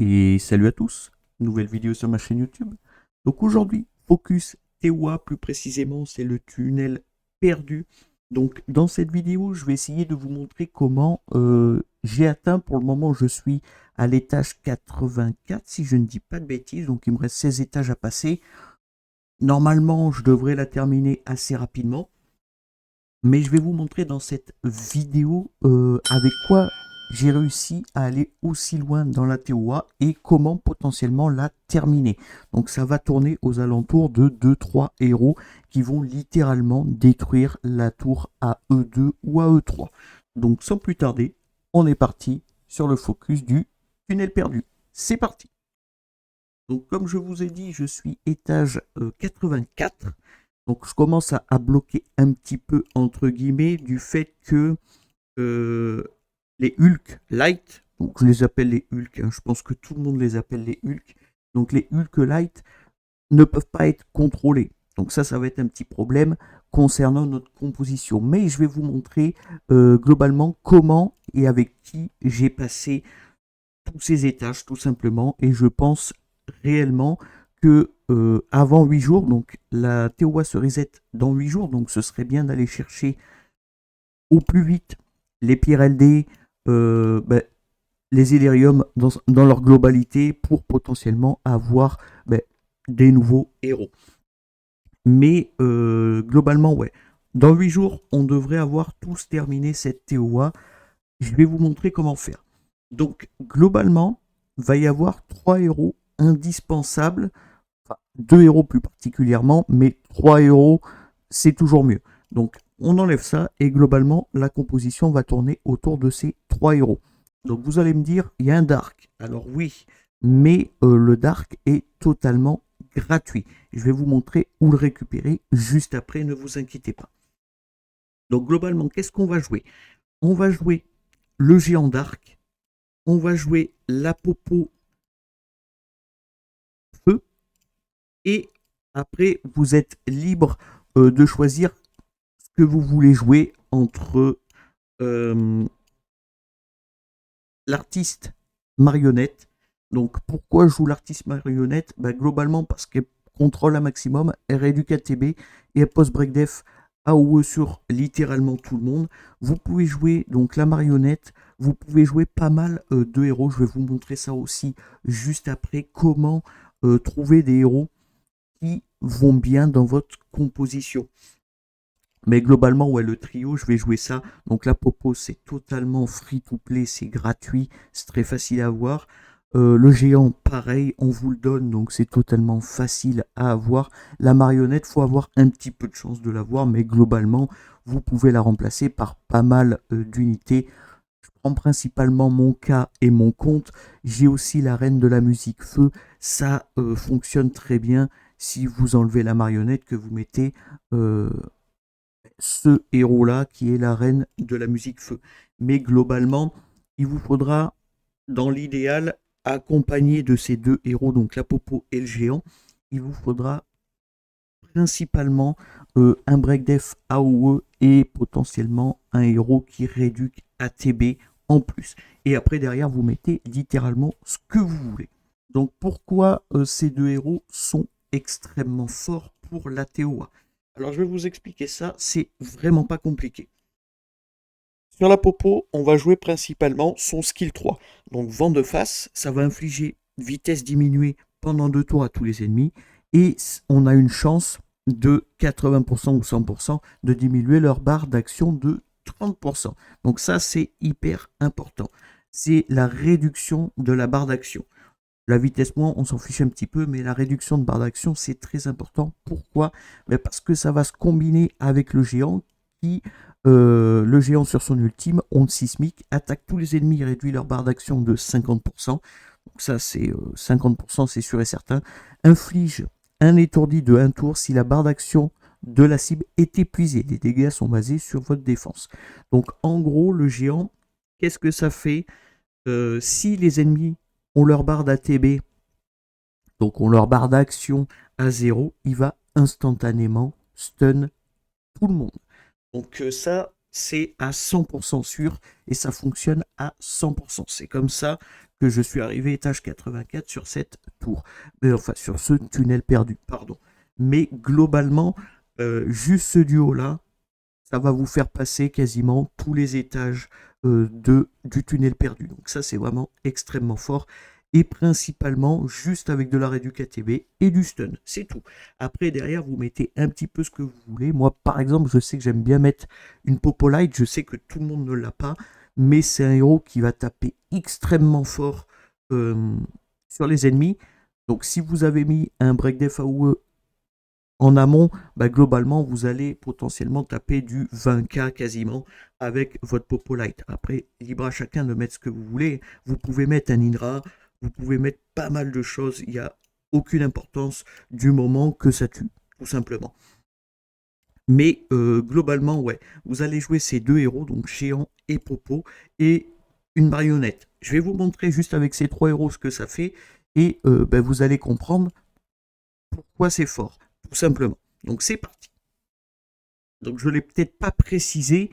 Et salut à tous, nouvelle vidéo sur ma chaîne YouTube. Donc aujourd'hui, focus TOA, plus précisément, c'est le tunnel perdu. Donc dans cette vidéo, je vais essayer de vous montrer comment j'ai atteint, pour le moment, je suis à l'étage 84, si je ne dis pas de bêtises. Donc il me reste 16 étages à passer. Normalement, je devrais la terminer assez rapidement. Mais je vais vous montrer dans cette vidéo avec quoi j'ai réussi à aller aussi loin dans la TOA et comment potentiellement la terminer. Donc ça va tourner aux alentours de 2-3 héros qui vont littéralement détruire la tour à E2 ou à E3. Donc sans plus tarder, on est parti sur le focus du tunnel perdu. C'est parti. Donc comme je vous ai dit, je suis étage 84. Donc je commence à bloquer un petit peu entre guillemets du fait que euh, les Hulk Light, donc je les appelle les Hulk, hein, je pense que tout le monde les appelle les Hulk, donc les Hulk Light ne peuvent pas être contrôlés. Donc ça va être un petit problème concernant notre composition. Mais je vais vous montrer globalement comment et avec qui j'ai passé tous ces étages tout simplement. Et je pense réellement que avant 8 jours, donc la TOA se reset dans 8 jours, donc ce serait bien d'aller chercher au plus vite les pierres LD, ben, les Elerium dans leur globalité pour potentiellement avoir ben, des nouveaux héros. Mais globalement, ouais, dans 8 jours, on devrait avoir tous terminé cette TOA. Je vais vous montrer comment faire. Donc, globalement, il va y avoir 3 héros indispensables, enfin 2 héros plus particulièrement, mais 3 héros, c'est toujours mieux. Donc, on enlève ça et globalement, la composition va tourner autour de ces 3 héros. Donc, vous allez me dire, il y a un Dark. Alors oui, mais le Dark est totalement gratuit. Je vais vous montrer où le récupérer juste après, ne vous inquiétez pas. Donc, globalement, qu'est-ce qu'on va jouer? On va jouer le géant Dark, on va jouer la Popo Feu, et après, vous êtes libre de choisir ce que vous voulez jouer entre l'artiste marionnette. Donc, pourquoi je joue l'artiste marionnette? Bah, globalement, parce qu'elle contrôle un maximum, elle réduit KTB et elle pose breakdef AOE sur littéralement tout le monde. Vous pouvez jouer donc la marionnette, vous pouvez jouer pas mal de héros. Je vais vous montrer ça aussi juste après, comment trouver des héros qui vont bien dans votre composition. Mais globalement, ouais, le trio, je vais jouer ça. Donc la Popo, c'est totalement free to play, c'est gratuit, c'est très facile à avoir. Le géant, pareil, on vous le donne, donc c'est totalement facile à avoir. La marionnette, faut avoir un petit peu de chance de l'avoir, mais globalement, vous pouvez la remplacer par pas mal d'unités. Je prends principalement mon cas et mon compte. J'ai aussi la reine de la musique feu. Ça fonctionne très bien si vous enlevez la marionnette, que vous mettez ce héros-là qui est la reine de la musique feu. Mais globalement, il vous faudra, dans l'idéal, accompagné de ces deux héros, donc la Popo et le géant, il vous faudra principalement un breakdef AOE et potentiellement un héros qui réduit ATB en plus. Et après, derrière, vous mettez littéralement ce que vous voulez. Donc pourquoi ces deux héros sont extrêmement forts pour la TOA? Alors je vais vous expliquer ça, c'est vraiment pas compliqué. Sur la Popo, on va jouer principalement son skill 3. Donc vent de face, ça va infliger vitesse diminuée pendant 2 tours à tous les ennemis. Et on a une chance de 80% ou 100% de diminuer leur barre d'action de 30%. Donc ça, c'est hyper important. C'est la réduction de la barre d'action. La vitesse moins, on s'en fiche un petit peu, mais la réduction de barre d'action, c'est très important. Pourquoi? Parce que ça va se combiner avec le géant qui, le géant sur son ultime, onde sismique, attaque tous les ennemis et réduit leur barre d'action de 50%. Donc ça, c'est 50%, c'est sûr et certain. Inflige un étourdi de 1 tour si la barre d'action de la cible est épuisée. Les dégâts sont basés sur votre défense. Donc en gros, le géant, qu'est-ce que ça fait? Si les ennemis ont leur barre d'ATB, donc ont leur barre d'action à 0, il va instantanément stun tout le monde. Donc ça, c'est à 100% sûr et ça fonctionne à 100%. C'est comme ça que je suis arrivé étage 84 sur cette tour. Enfin, sur ce tunnel perdu, pardon. Mais globalement, juste ce duo-là, ça va vous faire passer quasiment tous les étages du tunnel perdu. Donc ça, c'est vraiment extrêmement fort. Et principalement juste avec de l'arrêt du KTB et du stun. C'est tout. Après, derrière, vous mettez un petit peu ce que vous voulez. Moi, par exemple, je sais que j'aime bien mettre une Popo Light. Je sais que tout le monde ne l'a pas. Mais c'est un héros qui va taper extrêmement fort sur les ennemis. Donc si vous avez mis un Break Def AOE en amont, bah, globalement, vous allez potentiellement taper du 20k quasiment avec votre Popo Light. Après, libre à chacun de mettre ce que vous voulez. Vous pouvez mettre un Indra, vous pouvez mettre pas mal de choses. Il n'y a aucune importance du moment que ça tue, tout simplement. Mais globalement, ouais, vous allez jouer ces deux héros, donc Géant et Popo, et une marionnette. Je vais vous montrer juste avec ces trois héros ce que ça fait, et bah, vous allez comprendre pourquoi c'est fort, tout simplement. Donc c'est parti. Donc je ne l'ai peut-être pas précisé,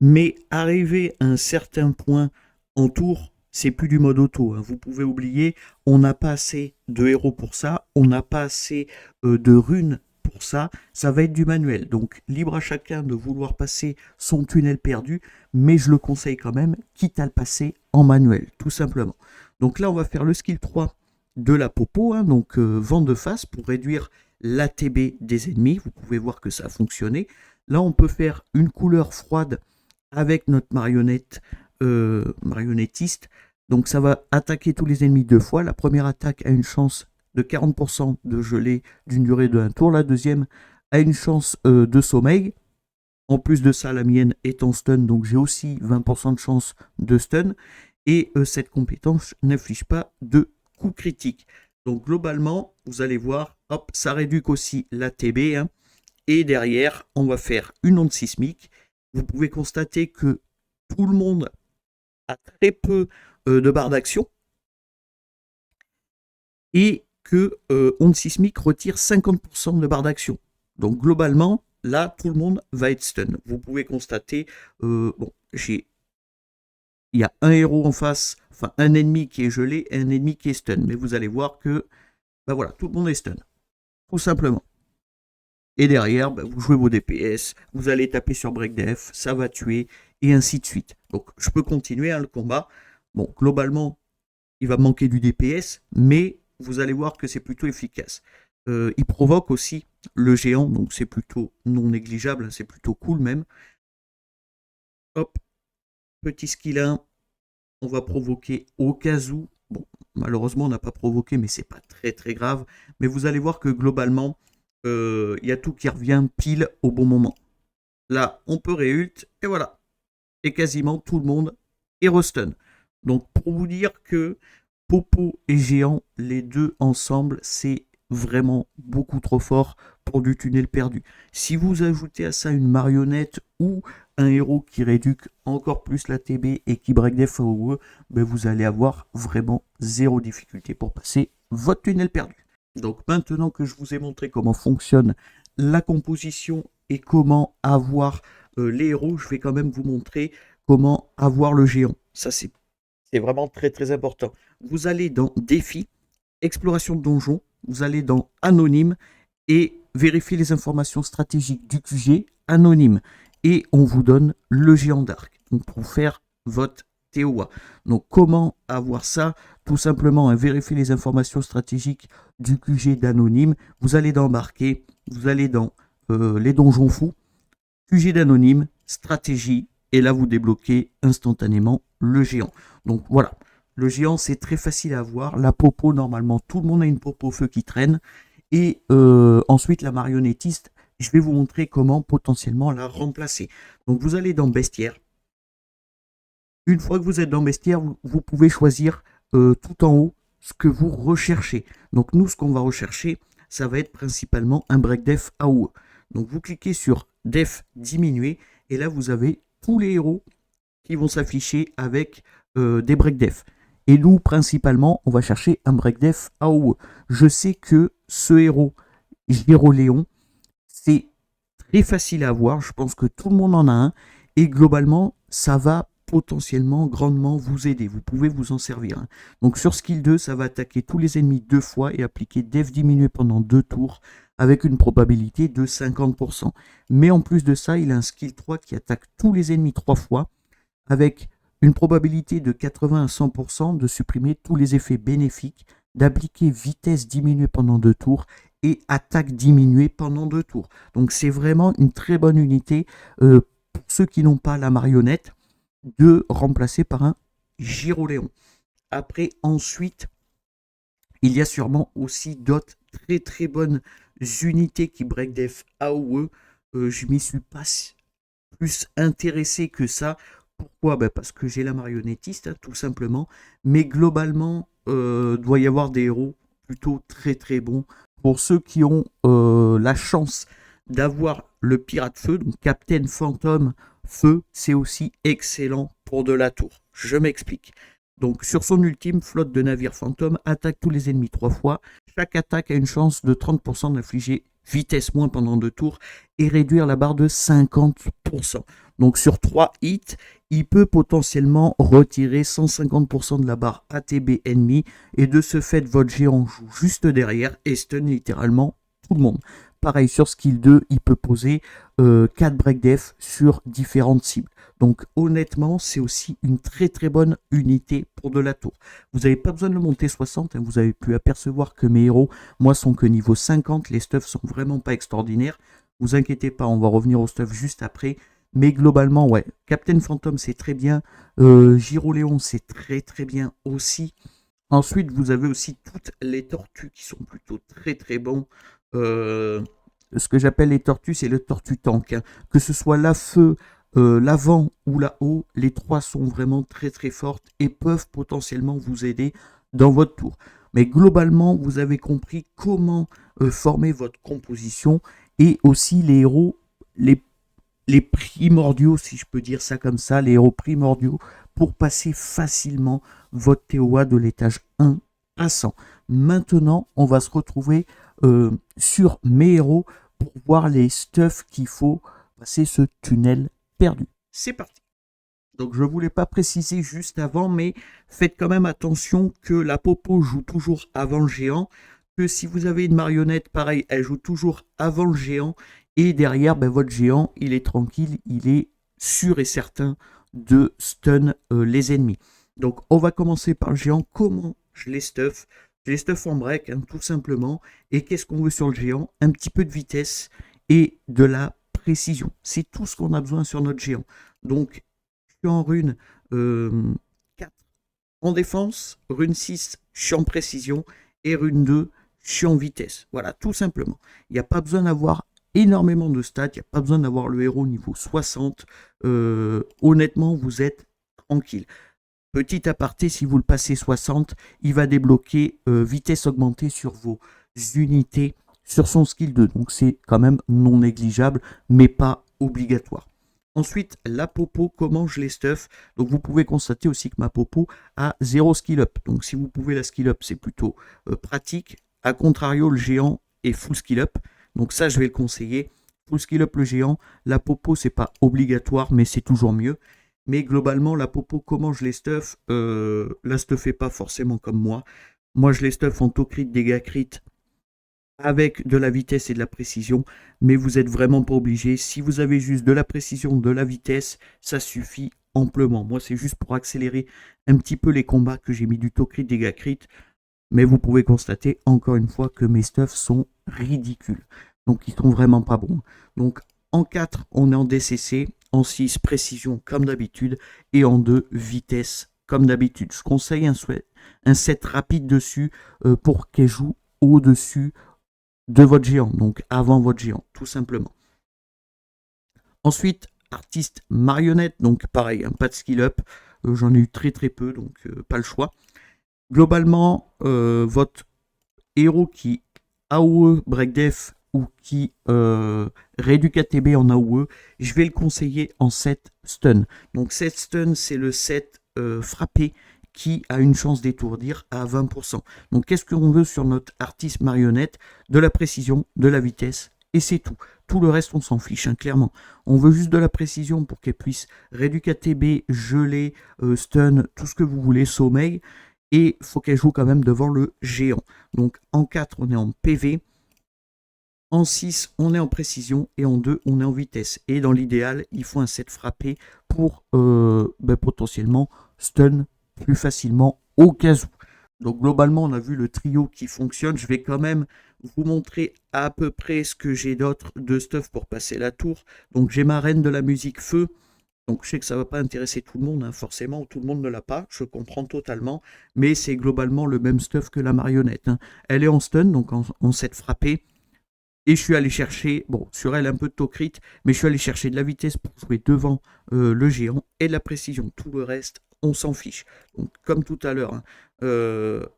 mais arrivé à un certain point en tour, c'est plus du mode auto. Hein. Vous pouvez oublier, on n'a pas assez de héros pour ça, on n'a pas assez de runes pour ça, ça va être du manuel. Donc libre à chacun de vouloir passer son tunnel perdu, mais je le conseille quand même, quitte à le passer en manuel, tout simplement. Donc là, on va faire le skill 3 de la Popo, hein, donc vent de face pour réduire l'ATB des ennemis. Vous pouvez voir que ça a fonctionné. Là, on peut faire une couleur froide avec notre marionnette marionnettiste. Donc ça va attaquer tous les ennemis deux fois. La première attaque a une chance de 40% de gelée d'une durée de 1 tour. La deuxième a une chance de sommeil. En plus de ça, la mienne est en stun, donc j'ai aussi 20% de chance de stun. Et cette compétence n'inflige pas de coup critique. Donc globalement, vous allez voir, hop, ça réduit aussi l'ATB. Hein, et derrière, on va faire une onde sismique. Vous pouvez constater que tout le monde a très peu de barres d'action. Et que onde sismique retire 50% de barres d'action. Donc globalement, là, tout le monde va être stun. Vous pouvez constater, bon, il y a un héros en face, enfin un ennemi qui est gelé et un ennemi qui est stun. Mais vous allez voir que, ben voilà, tout le monde est stun. Tout simplement. Et derrière, ben, vous jouez vos DPS, vous allez taper sur break def, ça va tuer, et ainsi de suite. Donc je peux continuer hein, le combat. Bon, globalement, il va manquer du DPS, mais vous allez voir que c'est plutôt efficace. Il provoque aussi le géant, donc c'est plutôt non négligeable, hein, c'est plutôt cool même. Hop, petit skill 1, on va provoquer au cas où. Bon, malheureusement, on n'a pas provoqué, mais c'est pas très très grave. Mais vous allez voir que globalement, il y a tout qui revient pile au bon moment. Là, on peut réult, et voilà. Et quasiment tout le monde est restun. Donc, pour vous dire que Popo et Géant, les deux ensemble, c'est vraiment beaucoup trop fort pour du tunnel perdu. Si vous ajoutez à ça une marionnette ou un héros qui réduit encore plus la TB et qui break def AOE, ben vous allez avoir vraiment zéro difficulté pour passer votre tunnel perdu. Donc maintenant que je vous ai montré comment fonctionne la composition et comment avoir les héros, je vais quand même vous montrer comment avoir le géant. Ça c'est vraiment très très important. Vous allez dans défi, exploration de donjon, vous allez dans anonyme et vérifier les informations stratégiques du QG anonyme. Et on vous donne le géant d'arc pour faire votre TOA. Donc comment avoir ça? Tout simplement, vérifier les informations stratégiques du QG d'anonyme. Vous allez dans embarquer, vous allez dans les donjons fous, QG d'anonyme, stratégie, et là vous débloquez instantanément le géant. Donc voilà, le géant c'est très facile à avoir. La Popo, normalement tout le monde a une Popo feu qui traîne. Et ensuite la marionnettiste, je vais vous montrer comment potentiellement la remplacer. Donc vous allez dans bestiaire. Une fois que vous êtes dans bestiaire, vous pouvez choisir tout en haut ce que vous recherchez. Donc nous, ce qu'on va rechercher, ça va être principalement un break def AOE. Donc vous cliquez sur def diminuer et là vous avez tous les héros qui vont s'afficher avec des break def. Et nous, principalement, on va chercher un break def AOE. Je sais que ce héros, Gyroléon, c'est très facile à avoir. Je pense que tout le monde en a un. Et globalement, ça va potentiellement grandement vous aider. Vous pouvez vous en servir. Hein. Donc sur skill 2, ça va attaquer tous les ennemis 2 fois et appliquer def diminué pendant 2 tours avec une probabilité de 50%. Mais en plus de ça, il a un skill 3 qui attaque tous les ennemis 3 fois avec une probabilité de 80 à 100% de supprimer tous les effets bénéfiques, d'appliquer vitesse diminuée pendant 2 tours et attaque diminuée pendant 2 tours. Donc c'est vraiment une très bonne unité pour ceux qui n'ont pas la marionnette de remplacer par un Gyroléon. Après, ensuite, il y a sûrement aussi d'autres très bonnes unités qui break def AOE. Je m'y suis pas plus intéressé que ça. Pourquoi? Parce que j'ai la marionnettiste, hein, tout simplement. Mais globalement, doit y avoir des héros plutôt très bons. Pour ceux qui ont la chance d'avoir le pirate feu, donc Captain Phantom Feu, c'est aussi excellent pour de la tour. Je m'explique. Donc sur son ultime, flotte de navires fantômes attaque tous les ennemis 3 fois. Chaque attaque a une chance de 30% d'infliger vitesse moins pendant 2 tours et réduire la barre de 50%. Donc sur 3 hits, il peut potentiellement retirer 150% de la barre ATB ennemi et de ce fait votre géant joue juste derrière et stun littéralement tout le monde. Pareil sur skill 2, il peut poser 4 break def sur différentes cibles. Donc honnêtement, c'est aussi une très bonne unité pour de la tour. Vous n'avez pas besoin de le monter 60, hein, vous avez pu apercevoir que mes héros, moi, sont que niveau 50, les stuffs sont vraiment pas extraordinaires. Vous inquiétez pas, on va revenir au stuff juste après. Mais globalement, ouais, Captain Phantom, c'est très bien. Gyroléon, c'est très bien aussi. Ensuite, vous avez aussi toutes les tortues qui sont plutôt très bons. Ce que j'appelle les tortues, c'est le tortue tank. Hein. Que ce soit la feu, l'avant ou la haut, les trois sont vraiment très fortes et peuvent potentiellement vous aider dans votre tour. Mais globalement, vous avez compris comment former votre composition et aussi les héros, les primordiaux, si je peux dire ça comme ça, les héros primordiaux pour passer facilement votre TOA de l'étage 1 à 100. Maintenant, on va se retrouver sur mes héros pour voir les stuffs qu'il faut passer ce tunnel perdu. C'est parti. Donc je ne voulais pas préciser juste avant, mais faites quand même attention que la popo joue toujours avant le géant, que si vous avez une marionnette, pareil, elle joue toujours avant le géant, et derrière, votre géant, il est tranquille, il est sûr et certain de stun les ennemis. Donc on va commencer par le géant. Comment je les stuff? Je les stuff en break, hein, tout simplement. Et qu'est-ce qu'on veut sur le géant? Un petit peu de vitesse et de la précision. C'est tout ce qu'on a besoin sur notre géant. Donc je suis en rune 4 en défense, rune 6, je suis en précision, et rune 2, je suis en vitesse. Voilà, tout simplement. Il n'y a pas besoin d'avoir énormément de stats, il n'y a pas besoin d'avoir le héros niveau 60. Honnêtement, vous êtes tranquille. Petit aparté, si vous le passez 60, il va débloquer vitesse augmentée sur vos unités sur son skill 2. Donc c'est quand même non négligeable, mais pas obligatoire. Ensuite, la popo, comment je les stuff? Donc vous pouvez constater aussi que ma popo a 0 skill up. Donc si vous pouvez la skill up, c'est plutôt pratique. A contrario, le géant est full skill up. Donc ça, je vais le conseiller. Full skill up le géant. La popo, c'est pas obligatoire, mais c'est toujours mieux. Mais globalement, la popo, comment je les stuff? La stuffez pas forcément comme moi. Moi, je les stuff en taux crit, dégâts crit, avec de la vitesse et de la précision. Mais vous n'êtes vraiment pas obligé. Si vous avez juste de la précision, de la vitesse, ça suffit amplement. Moi, c'est juste pour accélérer un petit peu les combats que j'ai mis du taux crit, dégâts crit. Mais vous pouvez constater encore une fois que mes stuffs sont ridicules. Donc ils sont vraiment pas bons. Donc en 4, on est en DCC. En 6, précision comme d'habitude. Et en 2, vitesse comme d'habitude. Je conseille un set rapide dessus pour qu'elle joue au-dessus de votre géant. Donc avant votre géant, tout simplement. Ensuite, artiste marionnette. Donc pareil, pas de skill up. J'en ai eu très peu, donc pas le choix. Globalement, votre héros qui AOE break def ou qui réduit KTB en AOE, je vais le conseiller en 7 stun. Donc 7 stun, c'est le 7 frappé qui a une chance d'étourdir à 20%. Donc qu'est-ce qu'on veut sur notre artiste marionnette? De la précision, de la vitesse, et c'est tout. Tout le reste, on s'en fiche, hein, clairement. On veut juste de la précision pour qu'elle puisse réduire KTB, geler, stun, tout ce que vous voulez, sommeil. Et il faut qu'elle joue quand même devant le géant. Donc en 4, on est en PV. En 6, on est en précision. Et en 2, on est en vitesse. Et dans l'idéal, il faut un set frappé pour potentiellement stun plus facilement au cas où. Donc globalement, on a vu le trio qui fonctionne. Je vais quand même vous montrer à peu près ce que j'ai d'autre de stuff pour passer la tour. Donc j'ai ma reine de la musique feu. Donc je sais que ça ne va pas intéresser tout le monde, hein, forcément, tout le monde ne l'a pas, je comprends totalement, mais c'est globalement le même stuff que la marionnette. Hein. Elle est en stun, donc en set frappé, et je suis allé chercher, bon, sur elle un peu de taux crit, mais je suis allé chercher de la vitesse pour jouer devant le géant et de la précision. Tout le reste, on s'en fiche. Donc comme tout à l'heure, hein,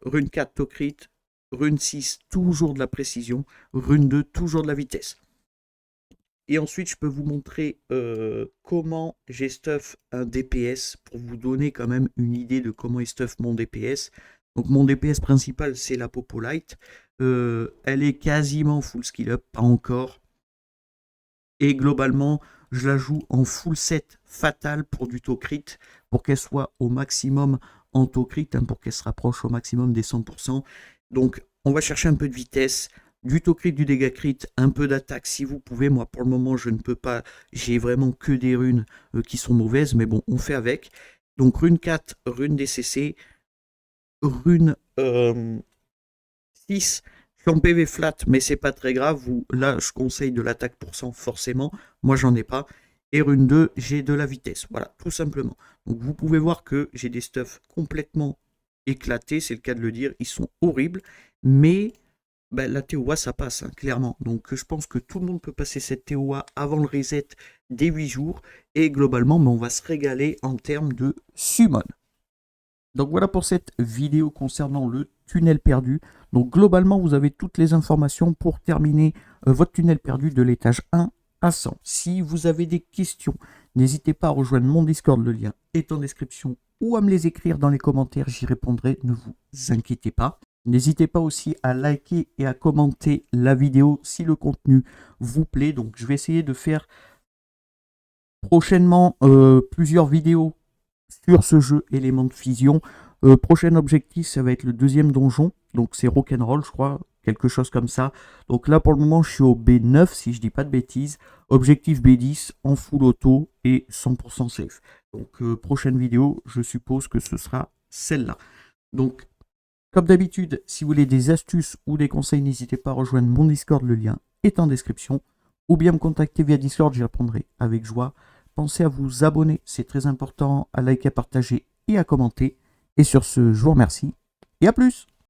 rune 4 taux crit, rune 6 toujours de la précision, rune 2 toujours de la vitesse. Et ensuite, je peux vous montrer comment j'ai stuff un DPS pour vous donner quand même une idée de comment est stuff mon DPS. Donc mon DPS principal, c'est la Popolite. Elle est quasiment full skill up, pas encore. Et globalement, je la joue en full set fatal pour du taux crit, pour qu'elle soit au maximum en taux crit, hein, pour qu'elle se rapproche au maximum des 100%. Donc on va chercher un peu de vitesse, du taux crit, du dégât crit, un peu d'attaque si vous pouvez. Moi pour le moment je ne peux pas, j'ai vraiment que des runes qui sont mauvaises, mais bon on fait avec. Donc rune 4, rune DCC, rune 6, je suis en PV flat mais c'est pas très grave. Là je conseille de l'attaque pour 100 forcément, moi j'en ai pas. Et rune 2, j'ai de la vitesse, voilà tout simplement. Donc vous pouvez voir que j'ai des stuffs complètement éclatés, c'est le cas de le dire, ils sont horribles, mais la TOA ça passe, hein, clairement. Donc je pense que tout le monde peut passer cette TOA avant le reset des 8 jours. Et globalement, on va se régaler en termes de summon. Donc voilà pour cette vidéo concernant le tunnel perdu. Donc globalement, vous avez toutes les informations pour terminer votre tunnel perdu de l'étage 1 à 100. Si vous avez des questions, n'hésitez pas à rejoindre mon Discord, le lien est en description, ou à me les écrire dans les commentaires, j'y répondrai, ne vous inquiétez pas. N'hésitez pas aussi à liker et à commenter la vidéo si le contenu vous plaît. Donc je vais essayer de faire prochainement plusieurs vidéos sur ce jeu élément de fusion. Prochain objectif, ça va être le 2e donjon. Donc c'est rock'n'roll, je crois, quelque chose comme ça. Donc là pour le moment je suis au B9 si je dis pas de bêtises. Objectif B10 en full auto et 100% safe. Donc prochaine vidéo, je suppose que ce sera celle-là. Donc comme d'habitude, si vous voulez des astuces ou des conseils, n'hésitez pas à rejoindre mon Discord, le lien est en description. Ou bien me contacter via Discord, j'y répondrai avec joie. Pensez à vous abonner, c'est très important, à liker, à partager et à commenter. Et sur ce, je vous remercie et à plus!